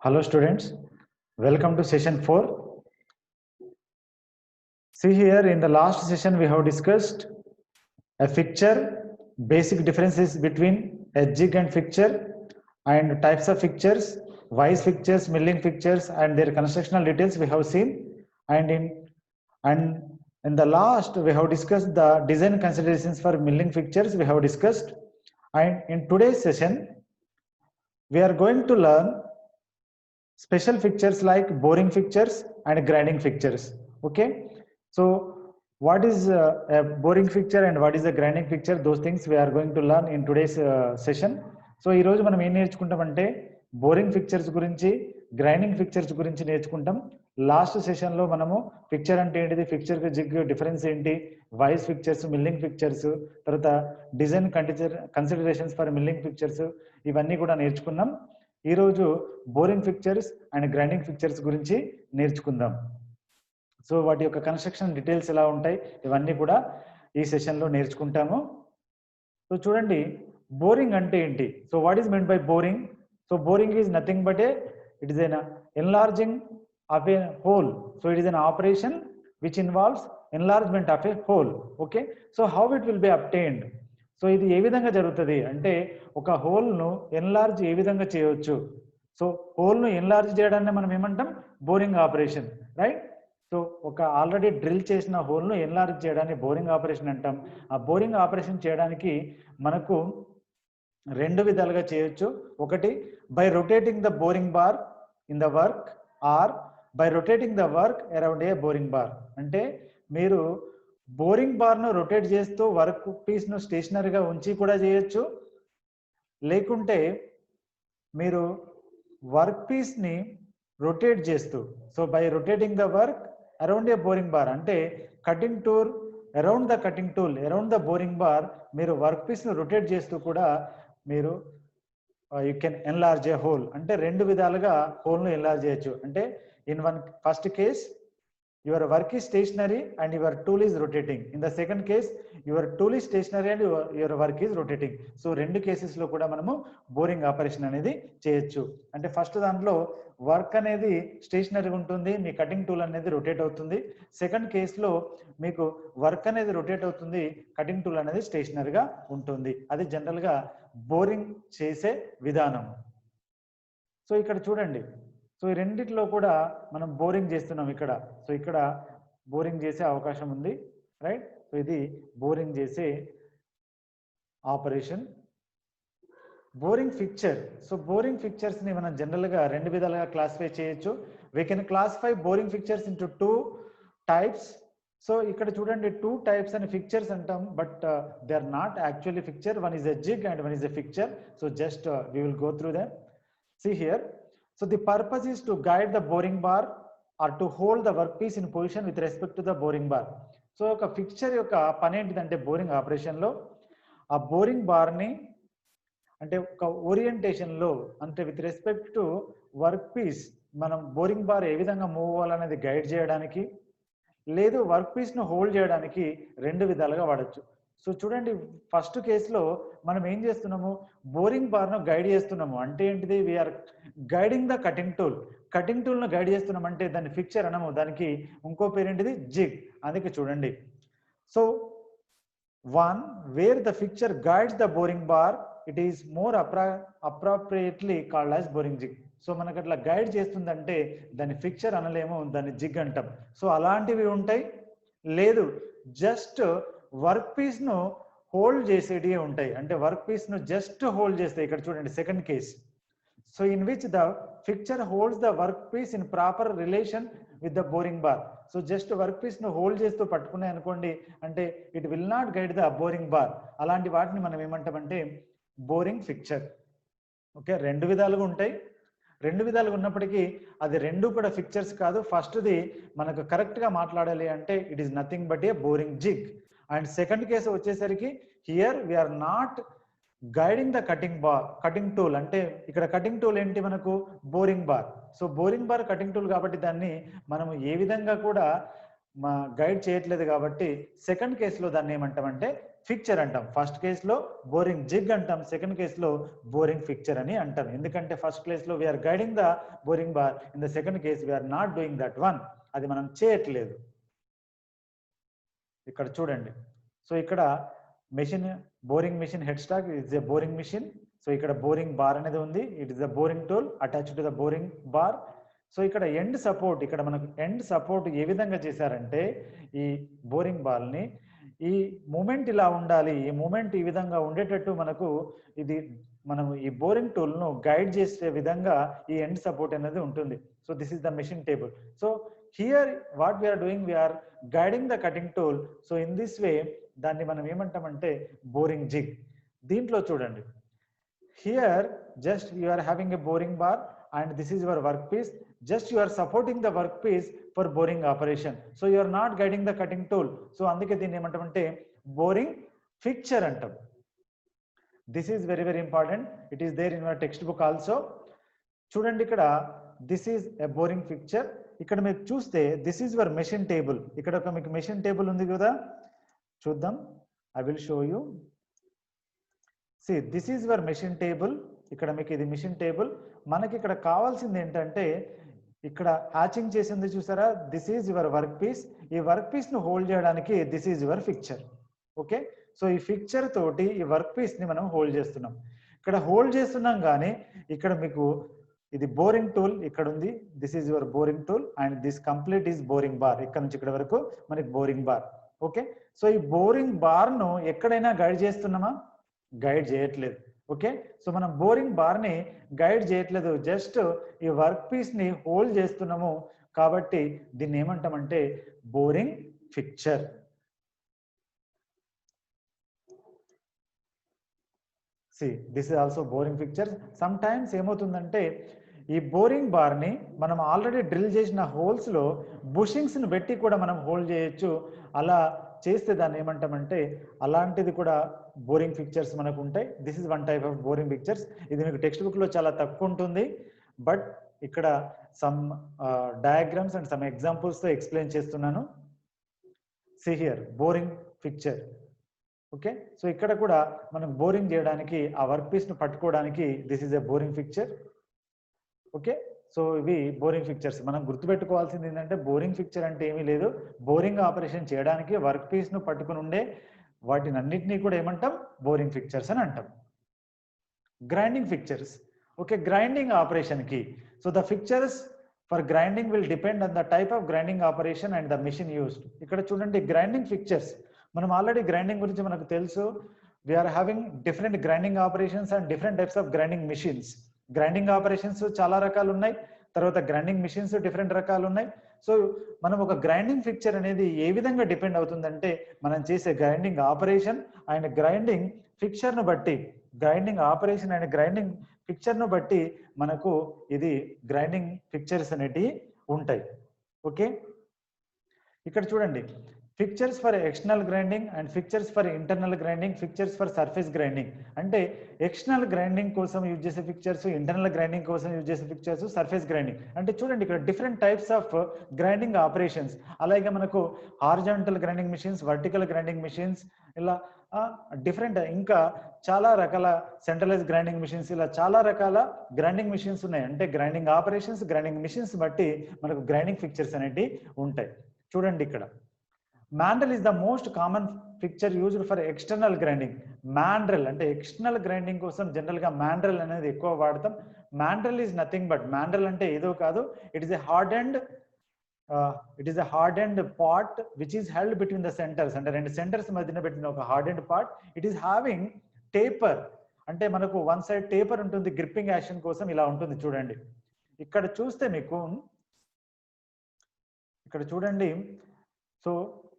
Hello students, welcome to session 4. See here, in the last session we have discussed a fixture, basic differences between a jig and fixture, and types of fixtures, vice fixtures, milling fixtures, and their constructional details we have seen. And in the last we have discussed the design considerations for milling fixtures we have discussed. And in today's session we are going to learn special fixtures like boring fixtures and grinding fixtures. Okay, so what is a boring fixture and what is a grinding fixture? Those things we are going to learn in today's session. So ఈ రోజు మనం ఏం నేర్చుకుంటామంటే boring fixtures గురించి grinding fixtures గురించి నేర్చుకుంటాం. Last session లో మనము fixture అంటే ఏంటిది, ఫిక్చర్ కి జిగ్ డిఫరెన్స్ ఏంటి, వైస్ ఫిక్చర్స్, మిల్లింగ్ ఫిక్చర్స్, తర్వాత design considerations for milling fixtures, ఇవన్నీ కూడా నేర్చుకున్నాం. ఈరోజు boring fixtures and grinding fixtures గురించి నేర్చుకుందాం. సో వాటి యొక్క కన్స్ట్రక్షన్ డీటెయిల్స్ ఎలా ఉంటాయి ఇవన్నీ కూడా ఈ సెషన్లో నేర్చుకుంటాము. సో చూడండి, బోరింగ్ అంటే ఏంటి? So what is meant by boring? So boring is nothing but it is an enlarging of a hole. So it is an operation which involves enlargement of a hole. Okay, so how it will be obtained? So ఇది ఏ విధంగా జరుగుతుంది అంటే, ఒక హోల్ను enlarge ఏ విధంగా చేయవచ్చు? So హోల్ను enlarge చేయడాన్ని మనం ఏమంటాం? Boring operation, right? సో ఒక ఆల్రెడీ డ్రిల్ చేసిన హోల్ను ఎన్లార్జ్ చేయడాన్ని బోరింగ్ ఆపరేషన్ అంటాం. ఆ బోరింగ్ ఆపరేషన్ చేయడానికి మనకు రెండు విధాలుగా చేయొచ్చు. ఒకటి, by rotating the boring bar in the work, or by rotating the work around a boring bar. అంటే మీరు బోరింగ్ బార్ను రొటేట్ చేస్తూ వర్క్ పీస్ను స్టేషనరీగా ఉంచి కూడా చేయొచ్చు, లేకుంటే మీరు వర్క్ పీస్ని రొటేట్ చేస్తూ, so by rotating the work around a boring bar, అంటే cutting tool around the cutting tool around the boring bar, మీరు వర్క్ పీస్ను రొటేట్ చేస్తూ కూడా మీరు you can enlarge A whole. అంటే రెండు విధాలుగా హోల్ను ఎన్లార్జ్ చేయొచ్చు. అంటే in one first case your work is stationary and your tool is rotating. In the second case, your tool is stationary and your work is rotating. So రెండు కేసెస్లో కూడా మనము boring operation అనేది చేయొచ్చు. అంటే ఫస్ట్ దాంట్లో వర్క్ అనేది స్టేషనరీగా ఉంటుంది, మీ కటింగ్ టూల్ అనేది రొటేట్ అవుతుంది. సెకండ్ కేసులో మీకు వర్క్ అనేది రొటేట్ అవుతుంది, కటింగ్ టూల్ అనేది స్టేషనరీగా ఉంటుంది. అది జనరల్గా బోరింగ్ చేసే విధానం. సో ఇక్కడ చూడండి, సో ఈ రెండిట్లో కూడా మనం బోరింగ్ చేస్తున్నాం ఇక్కడ. సో ఇక్కడ బోరింగ్ చేసే అవకాశం ఉంది, రైట్? సో ఇది బోరింగ్ చేసే operation. Boring fixture. So boring fixtures ని మనం జనరల్ గా రెండు విధాలుగా క్లాసిఫై చేయొచ్చు. We can classify boring fixtures into two types. So ఇక్కడ చూడండి, టూ టైప్స్ అని ఫిక్చర్స్ అంటాం, but they are not actually fixture. One is a jig and one is a fixture. So just we will go through them. See here. So the purpose is to guide the boring bar or to hold the workpiece in position with respect to the boring bar. So ఒక fixture యొక్క పని ఏంటిదంటే, boring ఆపరేషన్లో ఆ boring బార్ని అంటే ఒక ఓరియంటేషన్లో, అంటే with respect to work piece మనం బోరింగ్ బార్ ఏ విధంగా మూవ్ అవ్వాలనేది గైడ్ చేయడానికి, లేదు వర్క్ పీస్ను హోల్డ్ చేయడానికి రెండు విధాలుగా వాడచ్చు. సో చూడండి, ఫస్ట్ కేసులో మనం ఏం చేస్తున్నాము, బోరింగ్ బార్ను గైడ్ చేస్తున్నాము. అంటే ఏంటిది, we're guiding the cutting tool. Cutting టూల్ను గైడ్ చేస్తున్నాం అంటే దాన్ని ఫిక్చర్ అనము, దానికి ఇంకో పేరు ఏంటిది, జిగ్. అందుకే చూడండి, so one where the fixture guides the boring bar, it is more appropriately called as boring jig. So మనకు అట్లా గైడ్ చేస్తుందంటే దాన్ని ఫిక్చర్ అనలేము, దాన్ని జిగ్ అంటాం. సో అలాంటివి ఉంటాయి. లేదు జస్ట్ వర్క్ పీస్ ను హోల్డ్ చేసేటివి ఉంటాయి, అంటే వర్క్ పీస్ ను జస్ట్ హోల్డ్ చేస్తే. ఇక్కడ చూడండి second case. So in which the fixture holds the work piece in proper relation with the boring bar. So just work piece ను హోల్డ్ చేస్తూ పట్టుకున్నాయి అనుకోండి, అంటే it will not guide the boring bar. అలాంటి వాటిని మనం ఏమంటామంటే బోరింగ్ ఫిక్చర్. ఓకే, రెండు విధాలుగా ఉంటాయి. రెండు విధాలుగా ఉన్నప్పటికీ అది రెండు కూడా ఫిక్చర్స్ కాదు. ఫస్ట్ది మనకు కరెక్ట్గా మాట్లాడాలి అంటే it is nothing but a boring jig. And second case వచ్చేసరికి here we're not guiding the cutting tool. అంటే ఇక్కడ కటింగ్ టూల్ ఏంటి మనకు, boring bar. So boring bar cutting tool కాబట్టి దాన్ని మనం ఏ విధంగా కూడా గైడ్ చేయట్లేదు కాబట్టి సెకండ్ కేసులో దాన్ని ఏమంటామంటే ఫిక్చర్ అంటాం. ఫస్ట్ కేసులో బోరింగ్ జిగ్ అంటాం, సెకండ్ కేసులో బోరింగ్ ఫిక్చర్ అని అంటాం. ఎందుకంటే ఫస్ట్ కేసులో we are guiding the boring bar, in the second case we are not doing that one, అది మనం చేయట్లేదు. ఇక్కడ చూడండి, సో ఇక్కడ machine boring machine head stock is a boring machine. So ఇక్కడ బోరింగ్ బార్ అనేది ఉంది, it is the boring tool attached to the boring bar. So ఇక్కడ ఎండ్ సపోర్ట్, ఇక్కడ మనకు ఎండ్ సపోర్ట్ ఏ విధంగా చేశారంటే ఈ బోరింగ్ బాల్ని ఈ మూమెంట్ ఇలా ఉండాలి, ఈ మూమెంట్ ఈ విధంగా ఉండేటట్టు మనకు ఇది మనం ఈ బోరింగ్ టూల్ను గైడ్ చేసే విధంగా ఈ ఎండ్ సపోర్ట్ అనేది ఉంటుంది. So this is the machine table. So here what we are doing, we are guiding the cutting tool. So in this way దాన్ని మనం ఏమంటామంటే బోరింగ్ జిగ్. దీంట్లో చూడండి, here just you are having a boring bar and this is your workpiece, just you are supporting the workpiece for boring operation, so you are not guiding the cutting tool. So అందుకే దీన్ని ఏమంటామంటే boring fixture అంటాం. This is very very important, it is there in your textbook also. చూడండి ఇక్కడ this is a boring fixture. ఇక్కడ మీరు చూస్తే this is your machine table. ఇక్కడ ఒక మీకు మెషిన్ టేబుల్ ఉంది కదా, చూద్దాం, I will show you. See, this is your machine table. ఇక్కడ మీకు ఇది మిషన్ టేబుల్. మనకి ఇక్కడ కావాల్సింది ఏంటంటే ఇక్కడ హ్యాచింగ్ చేసింది చూసారా, this is your work piece. ఈ వర్క్ పీస్ ను హోల్డ్ చేయడానికి this is your fixture. Okay, so ఈ ఫిక్చర్ తోటి ఈ వర్క్ పీస్ ని మనం హోల్డ్ చేస్తున్నాం. ఇక్కడ హోల్డ్ చేస్తున్నాం కానీ ఇక్కడ మీకు ఇది బోరింగ్ టూల్ ఇక్కడ ఉంది, this is your boring tool and this complete is boring bar. ఇక్కడ నుంచి ఇక్కడ వరకు మనకి బోరింగ్ బార్. ఓకే, సో ఈ బోరింగ్ బార్ ను ఎక్కడైనా గైడ్ చేస్తున్నామా? గైడ్ చేయట్లేదు. ఓకే, సో మనం బోరింగ్ బార్ ని గైడ్ చేయట్లేదు, జస్ట్ ఈ వర్క్ పీస్ ని హోల్డ్ చేస్తున్నాము. కాబట్టి దీన్ని ఏమంటామంటే boring fixture. See this is also boring fixture. Sometimes ఏమవుతుందంటే ఈ బోరింగ్ బార్ ని మనం ఆల్రెడీ డ్రిల్ చేసిన హోల్స్ లో బుషింగ్స్ ని పెట్టి కూడా మనం హోల్డ్ చేయొచ్చు. అలా చేస్తే దాన్ని ఏమంటామంటే అలాంటిది కూడా బోరింగ్ ఫిక్చర్స్ మనకు ఉంటాయి. This is one type of boring fixtures. ఇది మీకు టెక్స్ట్ బుక్ లో చాలా తక్కువ ఉంటుంది, బట్ ఇక్కడ some diagrams and some examples తో ఎక్స్ప్లెయిన్ చేస్తున్నాను. See here boring fixture. Okay, so ఇక్కడ కూడా మనం బోరింగ్ చేయడానికి ఆ వర్క్ పీస్ ను పట్టుకోవడానికి this is a boring fixture. Okay, so ఇవి బోరింగ్ ఫిక్చర్స్. మనం గుర్తుపెట్టుకోవాల్సింది ఏంటంటే బోరింగ్ ఫిక్చర్ అంటే ఏమీ లేదు, బోరింగ్ ఆపరేషన్ చేయడానికి వర్క్ పీస్ ను పట్టుకుని ఉండే వాటిని అన్నిటినీ కూడా ఏమంటాం? బోరింగ్ ఫిక్చర్స్ అని అంటాం. Grinding fixtures. Okay, grinding operation కి so the fixtures for grinding will depend on the type of grinding operation and the machine used. ఇక్కడ చూడండి గ్రైండింగ్ ఫిక్చర్స్. మనం ఆల్రెడీ గ్రైండింగ్ గురించి మనకు తెలుసు. We're having different grinding operations and different types of grinding machines. Grinding operations చాలా రకాలు ఉన్నాయి, తర్వాత గ్రైండింగ్ మిషన్స్ డిఫరెంట్ రకాలు ఉన్నాయి. సో మనం ఒక గ్రైండింగ్ ఫిక్చర్ అనేది ఏ విధంగా డిపెండ్ అవుతుందంటే మనం చేసే grinding operation and grinding fixture ను బట్టి, grinding operation and grinding fixture ను బట్టి మనకు ఇది గ్రైండింగ్ ఫిక్చర్స్ అనేటివి ఉంటాయి. ఓకే, ఇక్కడ చూడండి fixtures for external grinding and fixtures for internal grinding, fixtures for surface grinding. అంటే ఎక్స్టర్నల్ గ్రైండింగ్ కోసం యూజ్ చేసే ఫిక్చర్స్, ఇంటర్నల్ గ్రైండింగ్ కోసం యూజ్ చేసే ఫిక్చర్స్, సర్ఫేస్ గ్రైండింగ్. అంటే చూడండి ఇక్కడ different types of grinding operations. అలాగే మనకు horizontal grinding machines, vertical grinding machines, ఇలా డిఫరెంట్ ఇంకా చాలా రకాల సెంట్రలైజ్ గ్రైండింగ్ మిషన్స్, ఇలా చాలా రకాల గ్రైండింగ్ మిషన్స్ ఉన్నాయి. అంటే గ్రైండింగ్ ఆపరేషన్స్, గ్రైండింగ్ మిషన్స్ బట్టి మనకు గ్రైండింగ్ ఫిక్చర్స్ అనేవి ఉంటాయి. చూడండి ఇక్కడ mandrel is the most common fixture used for external grinding. Mandrel అంటే ఎక్స్టర్నల్ గ్రైండింగ్ కోసం జనరల్ గా మాండ్రెల్ అనేది ఎక్కువ వాడతాం. Mandrel is nothing but, mandrel అంటే ఏదో కాదు, it is a hardened part which is held between the centres. అంటే రెండు సెంటర్స్ మధ్యన పెట్టిన ఒక hardened part. It is having taper, అంటే మనకు వన్ సైడ్ టేపర్ ఉంటుంది గ్రిప్పింగ్ యాక్షన్ కోసం. ఇలా ఉంటుంది చూడండి. ఇక్కడ చూస్తే మీకు ఇక్కడ చూడండి, సో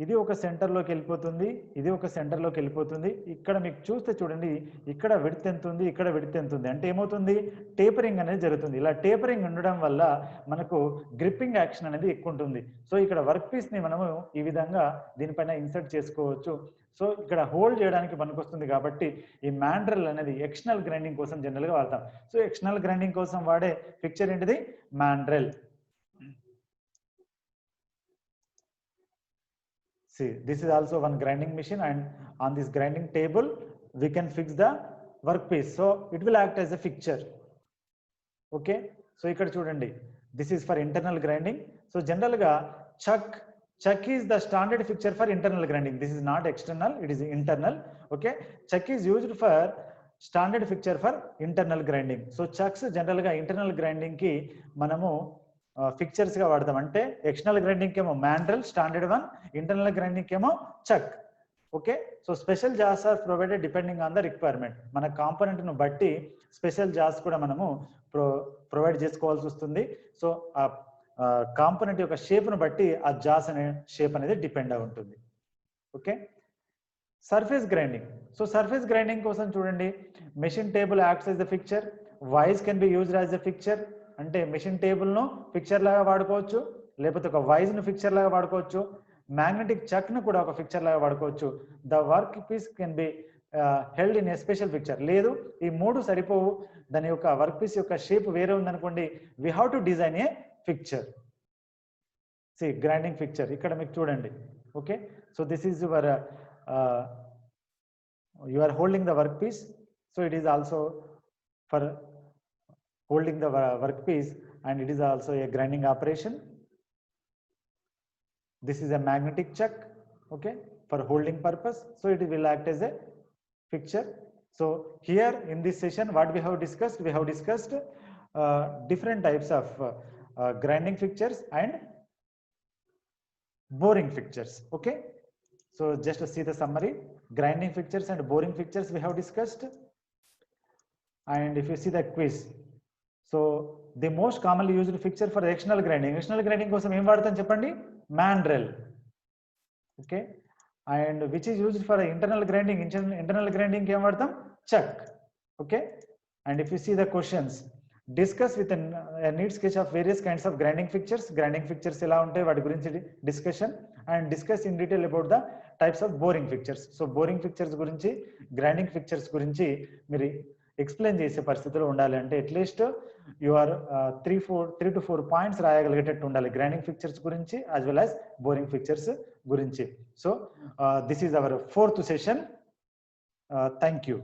ఇది ఒక సెంటర్ లోకి వెళ్ళిపోతుంది, ఇది ఒక సెంటర్ లోకి వెళ్ళిపోతుంది. ఇక్కడ మీకు చూస్తే చూడండి, ఇక్కడ విడ్త్ ఎంత ఉంది, ఇక్కడ విడ్త్ ఎంత ఉంది. అంటే ఏమవుతుంది? టేపరింగ్ అనేది జరుగుతుంది. ఇలా టేపరింగ్ ఉండడం వల్ల మనకు గ్రిప్పింగ్ యాక్షన్ అనేది ఎక్కువ ఉంటుంది. సో ఇక్కడ వర్క్ పీస్ ని మనము ఈ విధంగా దీనిపైన ఇన్సర్ట్ చేసుకోవచ్చు. సో ఇక్కడ హోల్డ్ చేయడానికి పనికొస్తుంది. కాబట్టి ఈ మాండ్రెల్ అనేది ఎక్స్టర్నల్ గ్రైండింగ్ కోసం జనరల్ గా వాడతాం. సో ఎక్స్టర్నల్ గ్రైండింగ్ కోసం వాడే పిక్చర్ ఏంటిది? Mandrell. See, this is also one grinding machine, and on this grinding table we can fix the workpiece, so it will act as a fixture. Okay, so ikkada chudandi, this is for internal grinding. So general ga chuck is the standard fixture for internal grinding. This is not external, it is internal. Okay, chuck is used for standard fixture for internal grinding. So chucks general ga internal grinding ki manamu fixtures గా వాడతాం. అంటే external grinding ఏమో mandrel standard one, internal grinding ఏమో chuck. Okay, so special jaws are provided depending on the requirement. మన component ను బట్టి special Jos కూడా మనము ప్రొవైడ్ చేసుకోవాల్సి వస్తుంది. సో ఆ కాంపోనెంట్ యొక్క షేప్ ను బట్టి ఆ జాస్ అనే షేప్ అనేది డిపెండ్ అయి ఉంటుంది. Okay, surface grinding. So surface grinding కోసం చూడండి, machine table acts as the fixture, vice can be used as the fixture. అంటే మెషిన్ టేబుల్ ను ఫిక్చర్ లాగా వాడుకోవచ్చు, లేకపోతే ఒక వైజ్ ను ఫిక్చర్ లాగా వాడుకోవచ్చు, మ్యాగ్నెటిక్ చక్ ను కూడా ఒక ఫిక్చర్ లాగా వాడుకోవచ్చు. The work piece can be held in a special fixture. లేదు ఈ మూడు సరిపోవు, దాని యొక్క వర్క్ పీస్ యొక్క షేప్ వేరే ఉందనుకోండి, we have to design a fixture. See grinding fixture ఇక్కడ మీకు చూడండి. Okay, so this is your you are holding the work piece. So it is also for holding the workpiece, and it is also a grinding operation. This is a magnetic chuck, okay, for holding purpose, so it will act as a fixture. So here in this session what we have discussed different types of grinding fixtures and boring fixtures. Okay, so just to see the summary, grinding fixtures and boring fixtures we have discussed. And if you see the quiz, so the most commonly used fixture for external grinding కోసం ఏం వాడతాం చెప్పండి? mandrel. Okay, and which is used for internal grinding ఏం వాడతాం? chuck. Okay, and if you see the questions, discuss with a neat sketch of various kinds of grinding fixtures ఎలా ఉంటాయి వాటి గురించి discussion, and discuss in detail about the types of boring fixtures. So boring fixtures గురించి, grinding fixtures గురించి మీరు explain చేసే పరిస్థితిలో ఉండాలి. అంటే at least you are 3 to 4 points రాయగలిగేటట్టు ఉండాలి గ్రైండింగ్ ఫిక్చర్స్ గురించి as well as boring fixtures గురించి. So this is our 4th session. Thank you.